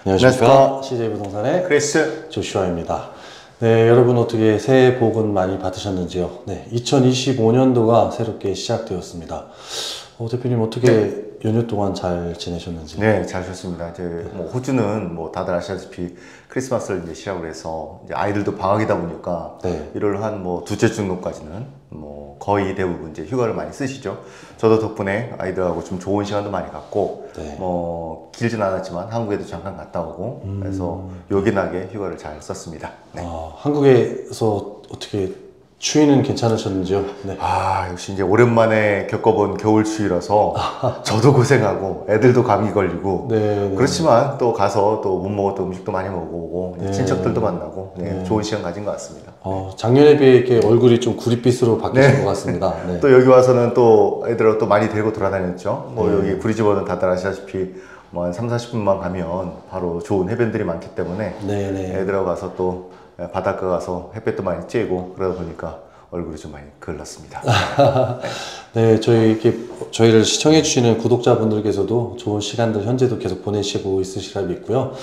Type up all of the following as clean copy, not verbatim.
안녕하십니까. CJ 부동산의 크리스 조슈아입니다. 네, 여러분 어떻게 새해 복은 많이 받으셨는지요? 네, 2025년도가 새롭게 시작되었습니다. 대표님 어떻게 연휴 동안 잘 지내셨는지? 네, 잘 쉬었습니다. 이제 뭐 호주는 뭐 다들 아시다시피 크리스마스를 이제 시작을 해서 이제 아이들도 방학이다 보니까 네. 1월 한 뭐 두째 정도까지는 뭐 거의 대부분 이제 휴가를 많이 쓰시죠. 저도 덕분에 아이들하고 좀 좋은 시간도 많이 갖고 네. 뭐 길진 않았지만 한국에도 잠깐 갔다 오고 그래서 요긴하게 휴가를 잘 썼습니다. 네. 한국에서 어떻게 추위는 괜찮으셨는지요? 네. 역시 이제 오랜만에 겪어본 겨울 추위라서 저도 고생하고 애들도 감기 걸리고 네. 그렇지만 또 가서 또 못 먹었던 음식도 많이 먹어보고 네. 친척들도 만나고 좋은 시간 가진 것 같습니다. 작년에 비해 이렇게 얼굴이 좀 구릿빛으로 바뀌신 것 같습니다. 네. 또 여기 와서는 또 애들하고 또 많이 데리고 돌아다녔죠. 뭐 여기 브리즈번은 다들 아시다시피 뭐 한 30-40분만 가면 바로 좋은 해변들이 많기 때문에 애들하고 가서 또 바닷가 가서 햇볕도 많이 쬐고 그러다 보니까 얼굴이 좀 많이 그을렀습니다. 네, 저희를 시청해주시는 구독자분들께서도 좋은 시간들 현재도 계속 보내시고 있으시라 믿고요.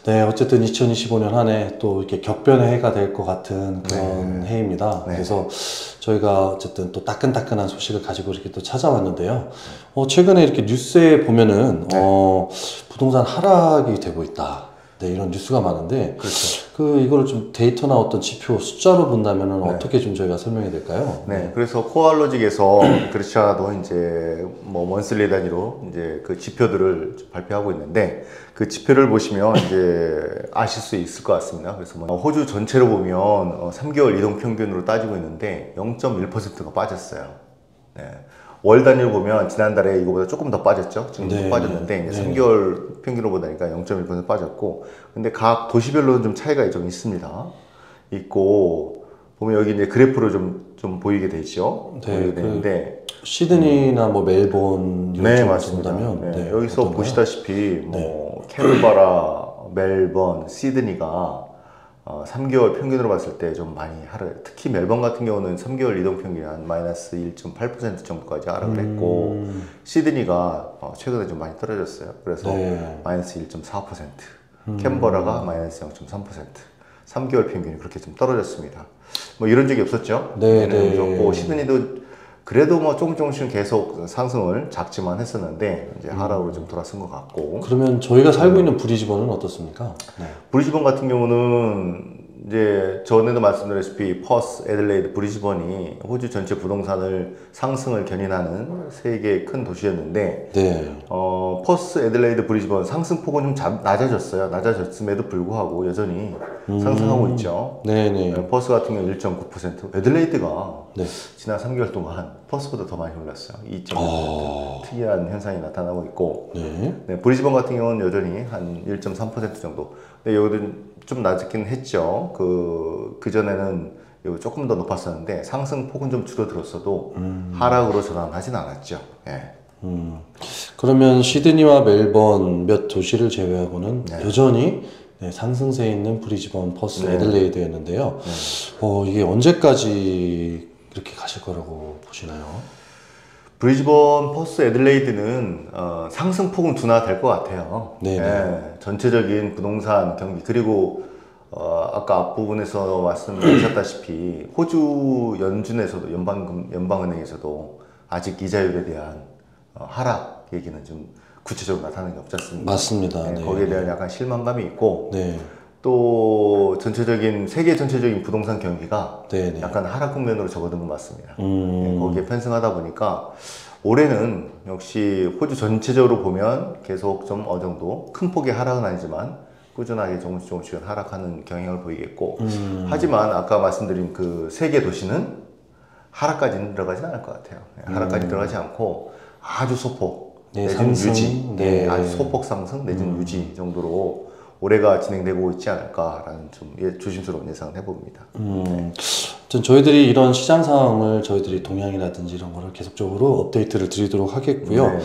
네, 어쨌든 2025년 한 해 또 이렇게 격변의 해가 될 것 같은 그런 해입니다. 그래서 저희가 어쨌든 또 따끈따끈한 소식을 가지고 이렇게 또 찾아왔는데요. 최근에 이렇게 뉴스에 보면은, 부동산 하락이 되고 있다. 네, 이런 뉴스가 많은데, 그렇죠. 이거를 좀 데이터나 어떤 지표, 숫자로 본다면은 어떻게 좀 저희가 설명해야 될까요? 네, 그래서 코알로직에서 그렇지 않아도 이제 뭐 먼슬리 단위로 이제 그 지표들을 발표하고 있는데 그 지표를 보시면 이제 아실 수 있을 것 같습니다. 그래서 뭐 호주 전체로 보면 3개월 이동 평균으로 따지고 있는데 0.1%가 빠졌어요. 네. 월 단위로 보면 지난달에 이거보다 조금 더 빠졌죠. 지금도 빠졌는데 이제 3개월 평균으로 보다니까 0.1% 빠졌고, 근데 각 도시별로는 좀 차이가 좀 있습니다. 있고 보면 여기 이제 그래프로 좀 보이게 되죠. 보이게 되는데 시드니나 뭐 멜본 네, 맞습니다. 본다면 여기서 어떤가요? 보시다시피 뭐 캔버라, 멜번, 시드니가 3개월 평균으로 봤을 때 좀 많이 하락, 특히 멜번 같은 경우는 3개월 이동 평균이 한 마이너스 1.8% 정도까지 하락을 했고, 시드니가 최근에 좀 많이 떨어졌어요. 그래서 마이너스 1.4%, 캔버라가 마이너스 0.3%, 3개월 평균이 그렇게 좀 떨어졌습니다. 뭐 이런 적이 없었죠. 없었고, 시드니도 그래도 뭐 조금씩은 계속 상승을 작지만 했었는데 이제 하락으로 좀 돌아선 것 같고. 그러면 저희가 살고 있는 브리즈번은 어떻습니까? 브리즈번 같은 경우는 이제 전에도 말씀드렸다시피 퍼스, 애들레이드, 브리즈번이 호주 전체 부동산을 상승을 견인하는 세 개의 큰 도시였는데 퍼스, 애들레이드, 브리즈번 상승폭은 좀 낮아졌어요. 낮아졌음에도 불구하고 여전히 상승하고 있죠. 퍼스 같은 경우 1.9%, 애들레이드가 지난 3개월 동안 퍼스보다 더 많이 올랐어요. 2.1% 특이한 현상이 나타나고 있고, 브리즈번 같은 경우는 여전히 한 1.3% 정도. 근데 여기는 좀 낮긴 했죠. 그 전에는 조금 더 높았었는데 상승 폭은 좀 줄어들었어도 하락으로 전환하진 않았죠. 그러면 시드니와 멜번 몇 도시를 제외하고는 여전히 상승세에 있는 브리즈번, 퍼스, 애들레이드였는데요. 이게 언제까지 이렇게 가실 거라고 보시나요? 브리즈번, 퍼스, 애들레이드는 상승폭은 둔화될 것 같아요. 전체적인 부동산 경기, 그리고 아까 앞부분에서 말씀드렸다시피 호주 연준에서도 연방은행에서도 아직 이자율에 대한 하락 얘기는 좀 구체적으로 나타나는 게 없지 않습니까? 맞습니다. 거기에 대한 약간 실망감이 있고 또 세계 전체적인 부동산 경기가 약간 하락 국면으로 접어든 것 같습니다. 거기에 편승하다 보니까 올해는 역시 호주 전체적으로 보면 계속 좀 어느 정도 큰 폭의 하락은 아니지만 꾸준하게 조금씩 하락하는 경향을 보이겠고, 하지만 아까 말씀드린 그 세 개 도시는 하락까지는 들어가진 않을 것 같아요. 하락까지 들어가지 않고 아주 소폭 내지는 유지, 아주 소폭 상승 내지는 유지 정도로 올해가 진행되고 있지 않을까라는 좀 조심스러운 예상을 해봅니다. 저희들이 이런 시장 상황을 저희들이 동향이라든지 이런 거를 계속적으로 업데이트를 드리도록 하겠고요.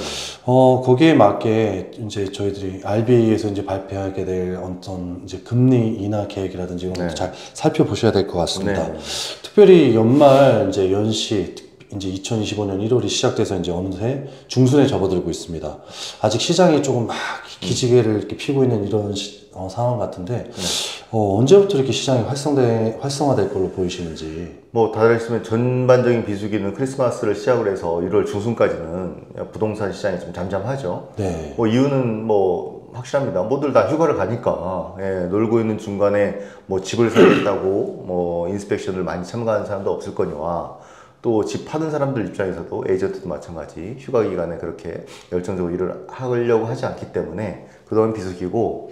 거기에 맞게 이제 저희들이 RBA에서 이제 발표하게 될 어떤 이제 금리 인하 계획이라든지 이런 것도 잘 살펴보셔야 될 것 같습니다. 특별히 연말 이제 연시 이제 2025년 1월이 시작돼서 이제 어느새 중순에 접어들고 있습니다. 아직 시장이 조금 막 기지개를 이렇게 피고 있는 이런 상황 같은데, 언제부터 이렇게 시장이 활성화될 걸로 보이시는지. 뭐 다들 아시면 전반적인 비수기는 크리스마스를 시작으로 해서 1월 중순까지는 부동산 시장이 좀 잠잠하죠. 네. 뭐 이유는 뭐 확실합니다. 모두 다 휴가를 가니까, 놀고 있는 중간에 뭐 집을 사겠다고 뭐 인스펙션을 많이 참가하는 사람도 없을 거니와, 또 집 파는 사람들 입장에서도 에이전트도 마찬가지 휴가 기간에 그렇게 열정적으로 일을 하려고 하지 않기 때문에 그동안 비수기고,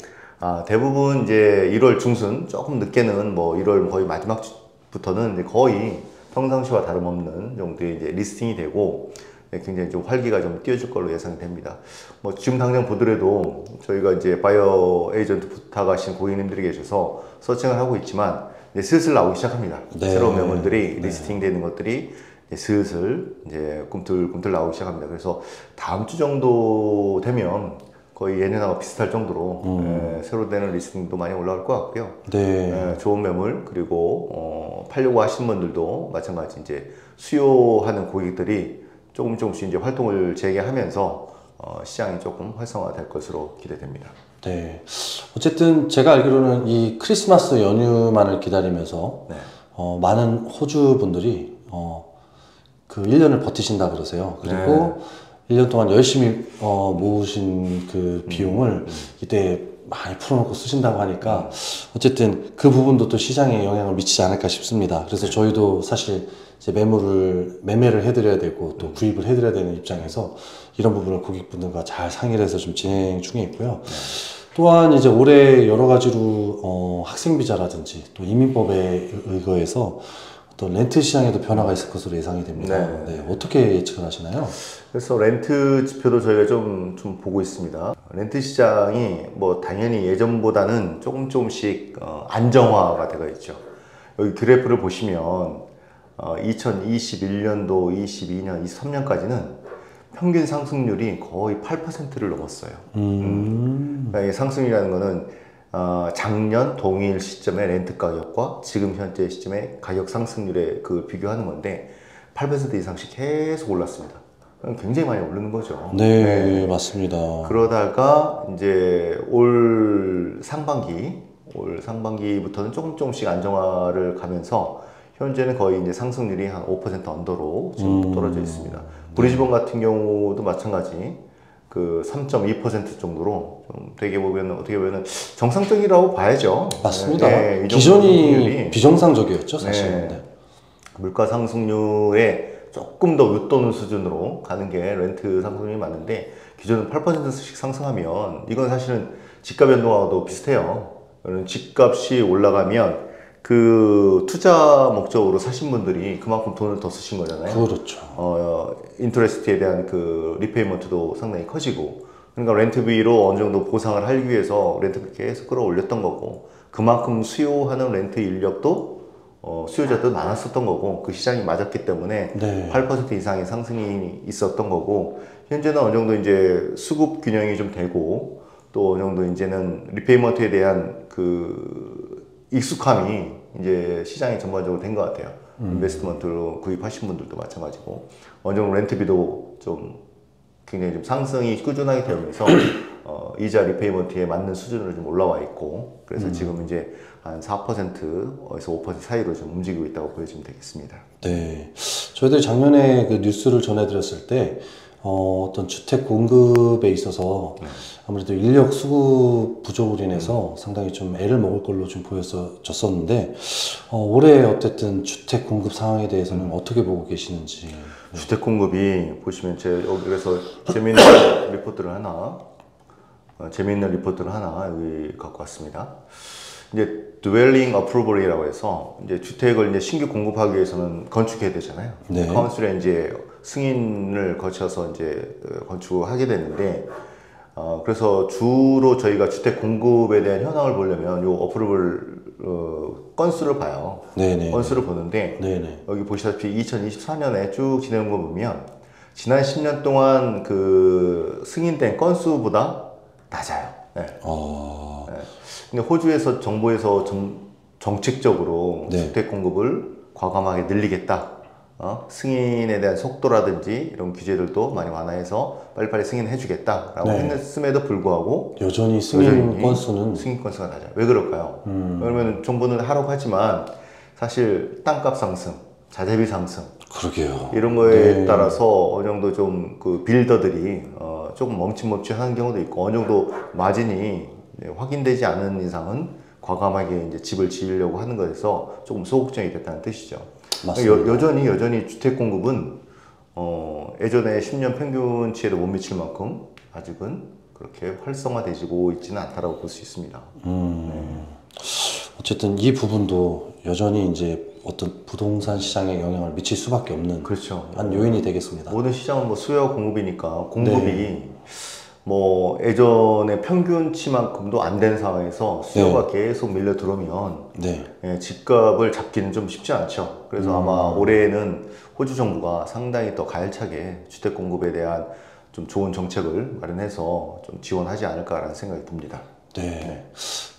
대부분 이제 1월 중순 조금 늦게는 뭐 1월 거의 마지막 주부터는 이제 거의 평상시와 다름없는 정도의 이제 리스팅이 되고, 굉장히 좀 활기가 좀 띄워질 걸로 예상이 됩니다. 뭐 지금 당장 보더라도 저희가 이제 바이어 에이전트 부탁하신 고객님들이 계셔서 서칭을 하고 있지만 이제 슬슬 나오기 시작합니다. 네. 새로운 매물들이 리스팅 되는 것들이 이제 슬슬 이제 꿈틀꿈틀 나오기 시작합니다. 그래서 다음 주 정도 되면 거의 예년하고 비슷할 정도로 새로 되는 리스팅도 많이 올라올 것 같고요. 네. 좋은 매물, 그리고 팔려고 하시는 분들도 마찬가지 이제 수요하는 고객들이 조금씩 이제 활동을 재개하면서 시장이 조금 활성화될 것으로 기대됩니다. 네. 어쨌든 제가 알기로는 이 크리스마스 연휴만을 기다리면서 네. 많은 호주 분들이 그 1년을 버티신다 그러세요. 그리고 1년 동안 열심히 모으신 그 비용을 이때 많이 풀어놓고 쓰신다고 하니까 어쨌든 그 부분도 또 시장에 영향을 미치지 않을까 싶습니다. 그래서 저희도 사실 이제 매매를 해드려야 되고 또 구입을 해드려야 되는 입장에서 이런 부분을 고객분들과 잘 상의를 해서 좀 진행 중에 있고요. 또한 이제 올해 여러 가지로 학생비자라든지 또 이민법에 의거해서 또 렌트 시장에도 변화가 있을 것으로 예상이 됩니다. 네, 어떻게 예측을 하시나요? 그래서 렌트 지표도 저희가 좀 보고 있습니다. 렌트 시장이 뭐 당연히 예전보다는 조금씩 안정화가 되어 있죠. 여기 그래프를 보시면 2021년도, 22년, 23년까지는 평균 상승률이 거의 8%를 넘었어요. 그러니까 이 상승이라는 거는 작년 동일 시점의 렌트 가격과 지금 현재 시점의 가격 상승률에 그 비교하는 건데 8% 이상씩 계속 올랐습니다. 굉장히 많이 오르는 거죠. 네, 맞습니다. 그러다가 이제 올 상반기부터는 조금씩 안정화를 가면서 현재는 거의 이제 상승률이 한 5% 언더로 지금 떨어져 있습니다. 브리즈번 같은 경우도 마찬가지 그 3.2% 정도로 좀 어떻게 보면 정상적이라고 봐야죠. 맞습니다. 네, 기존이 비정상적이었죠, 사실은. 네. 물가 상승률에 조금 더 웃도는 수준으로 가는 게 렌트 상승률이 맞는데, 기존은 8%씩 상승하면 이건 사실은 집값 변동하고도 비슷해요. 집값이 올라가면 그 투자 목적으로 사신 분들이 그만큼 돈을 더 쓰신 거잖아요. 그렇죠. 인터레스트에 대한 그 리페이먼트도 상당히 커지고, 그러니까 렌트비로 어느 정도 보상을 하기 위해서 렌트비를 계속 끌어올렸던 거고, 그만큼 수요하는 렌트 인력도 수요자도 많았었던 거고, 그 시장이 맞았기 때문에 8% 이상의 상승이 있었던 거고, 현재는 어느 정도 이제 수급 균형이 좀 되고, 또 어느 정도 이제는 리페이먼트에 대한 그 익숙함이 이제 시장이 전반적으로 된 것 같아요. 인베스트먼트로 구입하신 분들도 마찬가지고, 어느 정도 렌트비도 좀 굉장히 좀 상승이 꾸준하게 되면서 이자 리페이먼트에 맞는 수준으로 좀 올라와 있고, 그래서 지금 이제 한 4%에서 5% 사이로 좀 움직이고 있다고 보여주면 되겠습니다. 네, 저희들이 작년에 그 뉴스를 전해드렸을 때 어떤 주택 공급에 있어서 아무래도 인력 수급 부족으로 인해서 상당히 좀 애를 먹을 걸로 좀 보였었는데, 올해 어쨌든 주택 공급 상황에 대해서는 어떻게 보고 계시는지. 주택 공급이 보시면 여기 그래서 재미있는 리포트를 하나 여기 갖고 왔습니다. 이제 dwelling approval이라고 해서 이제 주택을 이제 신규 공급하기 위해서는 건축해야 되잖아요. 네. 카운슬에 이제 승인을 거쳐서 이제 건축하게 되는데, 그래서 주로 저희가 주택 공급에 대한 현황을 보려면 요 어프로벌 건수를 봐요. 네네. 건수를 보는데, 네네. 여기 보시다시피 2024년에 쭉 진행한 거 보면 지난 10년 동안 그 승인된 건수보다 낮아요. 네. 네. 근데 호주에서 정부에서 정책적으로 주택 공급을 과감하게 늘리겠다. 승인에 대한 속도라든지 이런 규제들도 많이 완화해서 빨리빨리 승인해주겠다라고 네. 했음에도 불구하고 여전히 승인 건수는 승인 건수가 낮아요. 왜 그럴까요? 그러면 정부는 하라고 하지만 사실 땅값 상승, 자재비 상승 그러게요. 이런 거에 네. 따라서 어느 정도 좀 그 빌더들이 조금 멈칫멈칫하는 경우도 있고 어느 정도 마진이 확인되지 않은 이상은 과감하게 이제 집을 지으려고 하는 것에서 조금 소극적이 됐다는 뜻이죠. 맞습니다. 여전히 주택 공급은 예전에 10년 평균치에도 못 미칠 만큼 아직은 그렇게 활성화되지고 있지는 않다라고 볼 수 있습니다. 어쨌든 이 부분도 여전히 이제 어떤 부동산 시장에 영향을 미칠 수밖에 없는 그렇죠. 한 요인이 되겠습니다. 모든 시장은 뭐 수요와 공급이니까 공급이 뭐 예전에 평균치만큼도 안 되는 상황에서 수요가 계속 밀려 들어오면 네. 집값을 잡기는 좀 쉽지 않죠. 그래서 아마 올해는 호주 정부가 상당히 더 가열차게 주택 공급에 대한 좀 좋은 정책을 마련해서 좀 지원하지 않을까라는 생각이 듭니다. 네.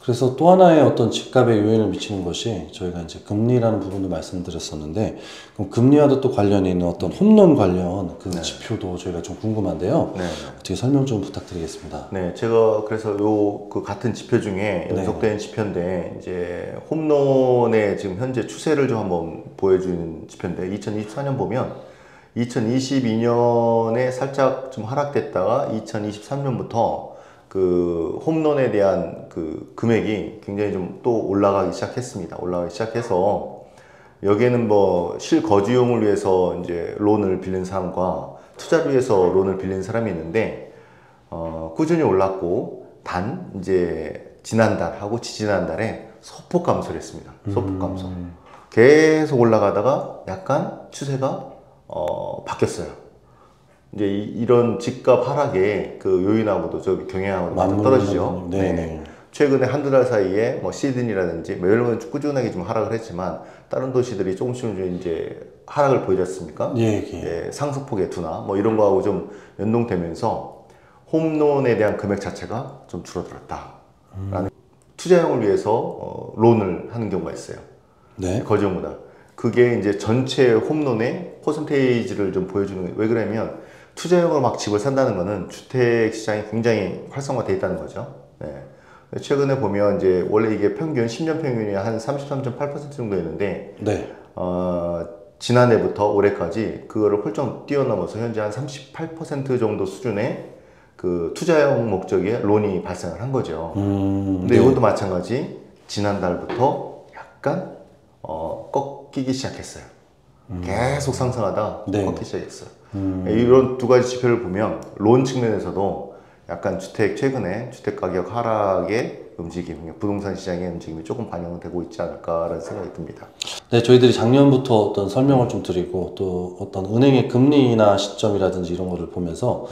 그래서 또 하나의 어떤 집값에 요인을 미치는 것이 저희가 이제 금리라는 부분도 말씀드렸었는데, 그럼 금리와도 또 관련이 있는 어떤 홈런 관련 그 지표도 저희가 좀 궁금한데요. 네. 어떻게 설명 좀 부탁드리겠습니다. 네, 제가 그래서 그 같은 지표 중에 연속된 지표인데, 이제 홈런의 지금 현재 추세를 좀 한번 보여주는 지표인데, 2024년 보면 2022년에 살짝 좀 하락됐다가 2023년부터 그 홈런에 대한 그 금액이 굉장히 좀 또 올라가기 시작했습니다. 올라가기 시작해서 여기에는 뭐 실거주용을 위해서 이제 론을 빌린 사람과 투자를 위해서 론을 빌린 사람이 있는데 꾸준히 올랐고 단 이제 지난달하고 지지난달에 소폭 감소를 했습니다. 소폭 감소. 계속 올라가다가 약간 추세가 바뀌었어요. 이제 이런 집값 하락의 그 요인하고도 저 경향하고도 완전 떨어지죠. 네. 최근에 한두 달 사이에 뭐 시드니라든지 뭐 이런 건 꾸준하게 좀 하락을 했지만 다른 도시들이 조금씩 이제 하락을 보이지 않습니까? 상승폭의 둔화 뭐 이런 거하고 좀 연동되면서 홈론에 대한 금액 자체가 좀 줄어들었다. 라는 투자용을 위해서 론을 하는 경우가 있어요. 네. 거주용보다. 그게 이제 전체 홈론의 퍼센테이지를 좀 보여주는 거예요. 왜 그러냐면 투자용으로 막 집을 산다는 거는 주택 시장이 굉장히 활성화되어 있다는 거죠. 최근에 보면 이제 원래 이게 평균 10년 평균이 한 33.8% 정도였는데 지난해부터 올해까지 그거를 훌쩍 뛰어넘어서 현재 한 38% 정도 수준의 그 투자용 목적의 론이 발생을 한 거죠. 근데 이것도 마찬가지 지난달부터 약간 꺾이기 시작했어요. 계속 상승하다 꺾이기 시작했어요. 이런 두 가지 지표를 보면 론 측면에서도 약간 최근에 주택 가격 하락의 움직임, 부동산 시장의 움직임이 조금 반영되고 있지 않을까라는 생각이 듭니다. 네, 저희들이 작년부터 어떤 설명을 좀 드리고 또 어떤 은행의 금리나 시점이라든지 이런 거를 보면서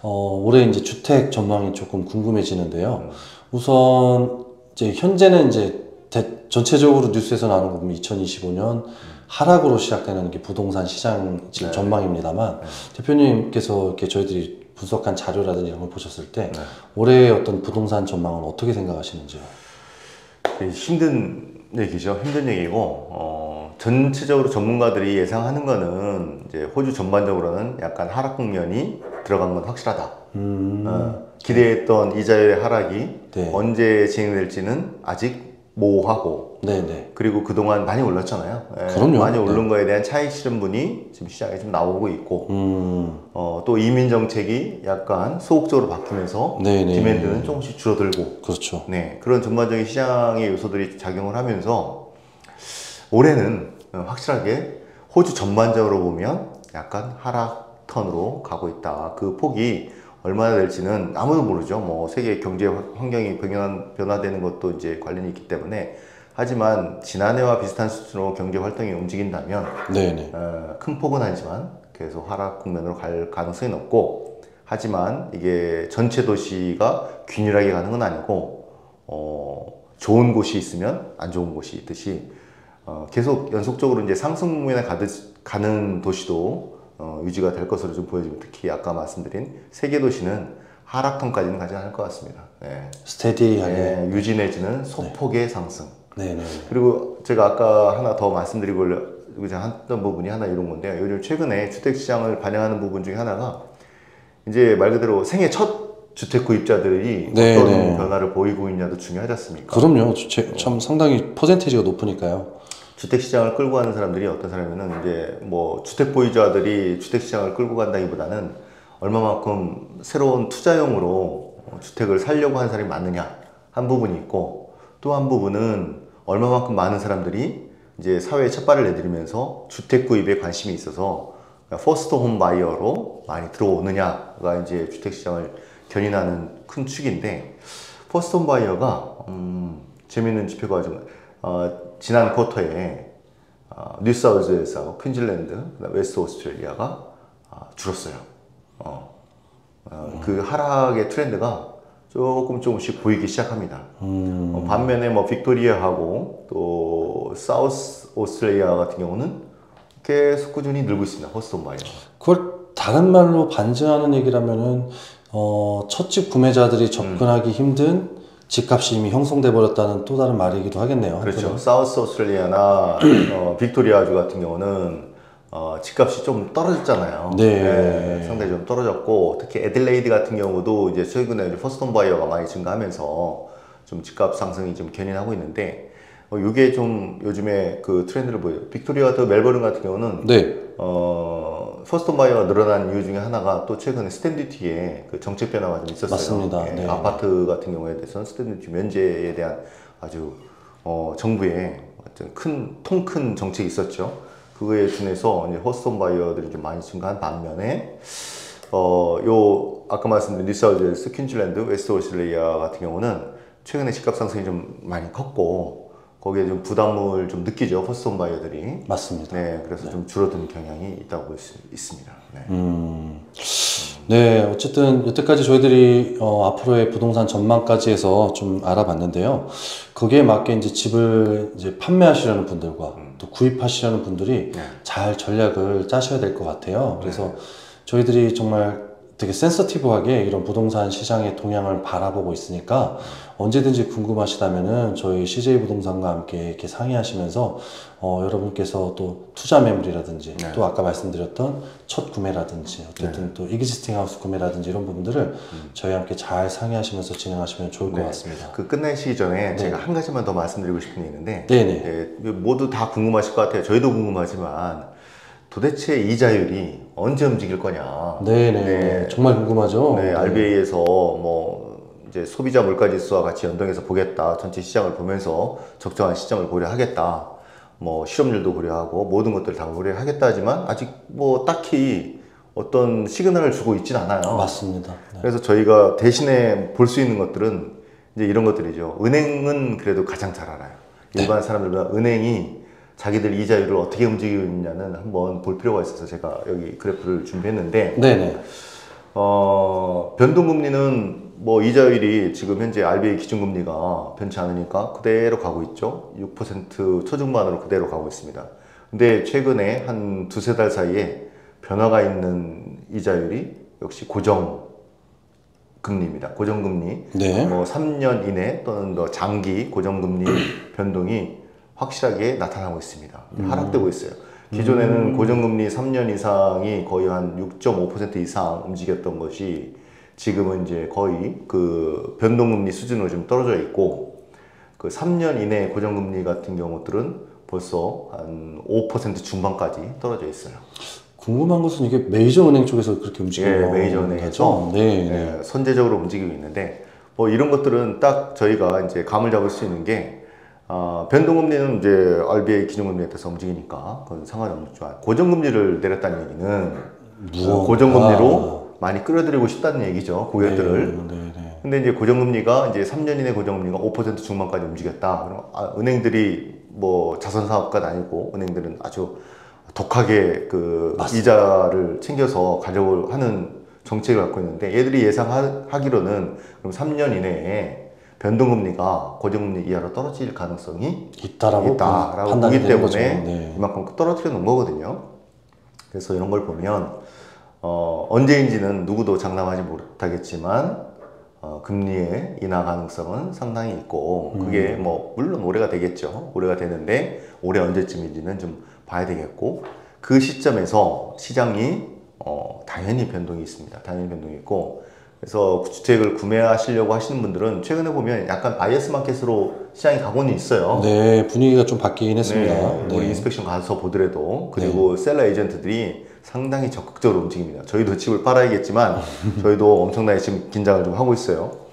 올해 이제 주택 전망이 조금 궁금해지는데요. 우선 이제 현재는 이제 전체적으로 뉴스에서 나오는 거 보면 2025년 하락으로 시작되는 게 부동산 시장 지금 전망입니다만 대표님께서 이렇게 저희들이 분석한 자료라든지 이런 걸 보셨을 때 올해의 어떤 부동산 전망은 어떻게 생각하시는지요? 힘든 얘기죠. 힘든 얘기고 전체적으로 전문가들이 예상하는 거는 이제 호주 전반적으로는 약간 하락 국면이 들어간 건 확실하다. 기대했던 이자율의 하락이 언제 진행될지는 아직 모호하고 그리고 그동안 많이 올랐잖아요. 그럼요. 많이 오른 거에 대한 차익 실현분이 지금 시장에 좀 나오고 있고 또 이민 정책이 약간 소극적으로 바뀌면서 디맨드는 조금씩 줄어들고 그렇죠. 그런 전반적인 시장의 요소들이 작용을 하면서 올해는 확실하게 호주 전반적으로 보면 약간 하락 턴으로 가고 있다. 그 폭이 얼마나 될지는 아무도 모르죠. 뭐 세계 경제 환경이 변화되는 것도 이제 관련이 있기 때문에. 하지만 지난해와 비슷한 수준으로 경제 활동이 움직인다면 큰 폭은 아니지만 계속 하락 국면으로 갈 가능성이 높고, 하지만 이게 전체 도시가 균일하게 가는 건 아니고 좋은 곳이 있으면 안 좋은 곳이 있듯이 계속 연속적으로 이제 상승 국면에 가는 도시도 유지가 될 것으로 좀 보여집니다. 특히 아까 말씀드린 세계 도시는 하락턴까지는 가지 않을 것 같습니다. 스테디하게 유지 내지는 소폭의 상승. 네네. 그리고 제가 아까 하나 더 말씀드리고 여기서 했던 부분이 하나 이런 건데요. 요즘 최근에 주택시장을 반영하는 부분 중에 하나가 이제 말 그대로 생애 첫 주택 구입자들이 어떤 변화를 보이고 있냐도 중요하지 않습니까? 그럼요. 참 상당히 퍼센테이지가 높으니까요. 주택시장을 끌고 가는 사람들이 어떤 사람이면 이제 뭐 주택 보유자들이 주택시장을 끌고 간다기보다는 얼마만큼 새로운 투자용으로 주택을 살려고 하는 사람이 많느냐 한 부분이 있고, 또 한 부분은 얼마만큼 많은 사람들이 이제 사회에 첫 발을 내디디면서 주택 구입에 관심이 있어서 퍼스트 홈 바이어로 많이 들어오느냐가 이제 주택시장을 견인하는 큰 축인데, 퍼스트 홈 바이어가 재미있는 지표가 좀 지난 쿼터에 뉴사우스웨일스하고 퀸즐랜드, 웨스트 오스트레일리아가 줄었어요. 그 하락의 트렌드가 조금씩 보이기 시작합니다. 반면에 뭐 빅토리아하고 또 사우스 오스트레일리아 같은 경우는 계속 꾸준히 늘고 있습니다. 퍼스트 홈 바이어. 그걸 다른 말로 반증하는 얘기라면은 첫 집 구매자들이 접근하기 힘든 집값이 이미 형성돼 버렸다는 또 다른 말이기도 하겠네요. 그렇죠. 그럼. 사우스 오스트레일리아나 빅토리아주 같은 경우는 집값이 좀 떨어졌잖아요. 네. 상당히 좀 떨어졌고, 특히 애들레이드 같은 경우도 이제 최근에 이제 퍼스트홈 바이어가 많이 증가하면서 좀 집값 상승이 좀 견인하고 있는데, 이게 좀 요즘에 그 트렌드를 보여요. 빅토리아 같은 멜버른 같은 경우는 퍼스트홈 바이어가 늘어난 이유 중에 하나가 또 최근에 스탬프 듀티에 그 정책 변화가 좀 있었어요. 맞습니다. 네. 아파트 같은 경우에 대해서는 스탬프 듀티 면제에 대한 아주 정부의 통 큰 정책이 있었죠. 그거에 준해서 이제 퍼스트홈 바이어들이 좀 많이 증가한 반면에 아까 말씀드린 뉴사우스웨일스, 퀸즐랜드, 웨스트 오스트레일리아 같은 경우는 최근에 집값 상승이 좀 많이 컸고, 거기에 좀 부담을 좀 느끼죠, 퍼스트홈 바이어들이. 맞습니다. 네, 그래서 좀 줄어드는 경향이 있다고 볼 수 있습니다. 네. 네, 어쨌든 여태까지 저희들이 앞으로의 부동산 전망까지 해서 좀 알아봤는데요. 거기에 맞게 이제 집을 이제 판매하시려는 분들과 또 구입하시려는 분들이 잘 전략을 짜셔야 될 것 같아요. 그래서 저희들이 정말 되게 센서티브하게 이런 부동산 시장의 동향을 바라보고 있으니까 언제든지 궁금하시다면은 저희 CJ 부동산과 함께 이렇게 상의하시면서 여러분께서 또 투자 매물이라든지 또 아까 말씀드렸던 첫 구매라든지 어쨌든 또 익지스팅 하우스 구매라든지 이런 부분들을 저희와 함께 잘 상의하시면서 진행하시면 좋을 것 같습니다. 그 끝내시기 전에 제가 한 가지만 더 말씀드리고 싶은 게 있는데, 네네. 모두 다 궁금하실 것 같아요. 저희도 궁금하지만 도대체 이자율이 언제 움직일 거냐. 네네. 정말 궁금하죠. 네, RBA에서 뭐 이제 소비자 물가 지수와 같이 연동해서 보겠다. 전체 시장을 보면서 적정한 시점을 고려하겠다. 뭐 실업률도 고려하고 모든 것들을 다 고려하겠다 하지만 아직 뭐 딱히 어떤 시그널을 주고 있진 않아요. 맞습니다. 네. 그래서 저희가 대신에 볼 수 있는 것들은 이제 이런 것들이죠. 은행은 그래도 가장 잘 알아요. 일반 사람들보다 은행이 자기들 이자율을 어떻게 움직이고 있냐는 한번 볼 필요가 있어서 제가 여기 그래프를 준비했는데, 네네. 변동금리는 뭐 이자율이 지금 현재 RBA 기준금리가 변치 않으니까 그대로 가고 있죠. 6% 초중반으로 그대로 가고 있습니다. 근데 최근에 한 두세 달 사이에 변화가 있는 이자율이 역시 고정금리입니다. 고정금리. 네. 뭐 3년 이내 또는 더 장기 고정금리 변동이 확실하게 나타나고 있습니다. 하락되고 있어요. 기존에는 고정금리 3년 이상이 거의 한 6.5% 이상 움직였던 것이 지금은 이제 거의 그 변동금리 수준으로 좀 떨어져 있고, 그 3년 이내 고정금리 같은 경우들은 벌써 한 5% 중반까지 떨어져 있어요. 궁금한 것은 이게 메이저 은행 쪽에서 그렇게 움직이는 거죠? 메이저 은행에서 선제적으로 움직이고 있는데, 뭐 이런 것들은 딱 저희가 이제 감을 잡을 수 있는 게, 변동금리는 이제 RBA 기준금리에 따라서 움직이니까 그건 상관이 없지만, 고정금리를 내렸다는 얘기는 고정금리로 많이 끌어들이고 싶다는 얘기죠, 고객들을. 근데 이제 고정금리가 이제 3년 이내 고정금리가 5% 중반까지 움직였다. 그럼 은행들이 뭐 자선사업가는 아니고 은행들은 아주 독하게 그 이자를 챙겨서 가져올 하는 정책을 갖고 있는데, 얘들이 예상하기로는 그럼 3년 이내에 변동금리가 고정금리 이하로 떨어질 가능성이 있다라고 보기 때문에 이만큼 떨어뜨려 놓은 거거든요. 그래서 이런 걸 보면 언제인지는 누구도 장담하지 못하겠지만 금리의 인하 가능성은 상당히 있고, 그게 뭐 물론 올해가 되겠죠. 올해가 되는데 올해 언제쯤인지는 좀 봐야 되겠고, 그 시점에서 시장이 당연히 변동이 있습니다. 당연히 변동이 있고, 그래서 주택을 구매하시려고 하시는 분들은 최근에 보면 약간 바이어스 마켓으로 시장이 가고는 있어요. 네, 분위기가 좀 바뀌긴 했습니다. 네, 우리 인스펙션 가서 보더라도, 그리고 셀러 에이전트들이 상당히 적극적으로 움직입니다. 저희도 집을 팔아야겠지만 저희도 엄청나게 지금 긴장을 좀 하고 있어요.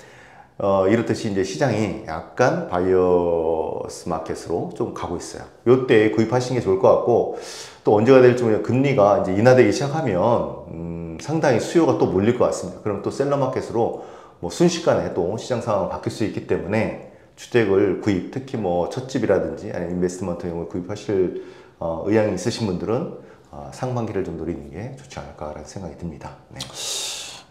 이렇듯이 이제 시장이 약간 바이어스 마켓으로 좀 가고 있어요. 이때 구입하시는 게 좋을 것 같고, 또 언제가 될지 모르겠 금리가 이제 인하되기 시작하면 상당히 수요가 또 몰릴 것 같습니다. 그럼 또 셀러 마켓으로 뭐 순식간에 또 시장 상황이 바뀔 수 있기 때문에 주택을 구입, 특히 뭐 첫집이라든지 아니면 인베스트먼트용을 구입하실 의향이 있으신 분들은 상반기를 좀 노리는 게 좋지 않을까라는 생각이 듭니다. 네.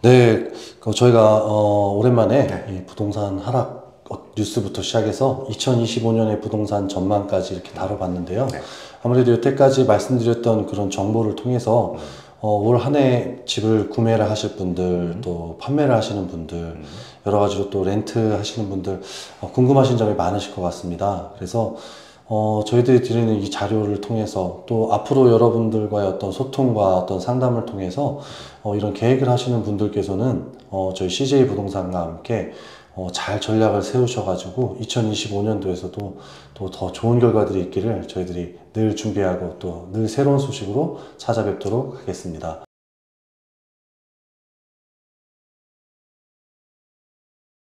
네, 저희가 오랜만에 이 부동산 하락 뉴스부터 시작해서 2025년의 부동산 전망까지 이렇게 다뤄봤는데요. 아무래도 여태까지 말씀드렸던 그런 정보를 통해서 올 한 해 집을 구매를 하실 분들, 또 판매를 하시는 분들, 여러 가지로 또 렌트 하시는 분들 궁금하신 점이 많으실 것 같습니다. 그래서 저희들이 드리는 이 자료를 통해서 또 앞으로 여러분들과의 어떤 소통과 어떤 상담을 통해서 이런 계획을 하시는 분들께서는 저희 CJ 부동산과 함께 잘 전략을 세우셔가지고 2025년도에서도 또 더 좋은 결과들이 있기를 저희들이 늘 준비하고 또 늘 새로운 소식으로 찾아뵙도록 하겠습니다.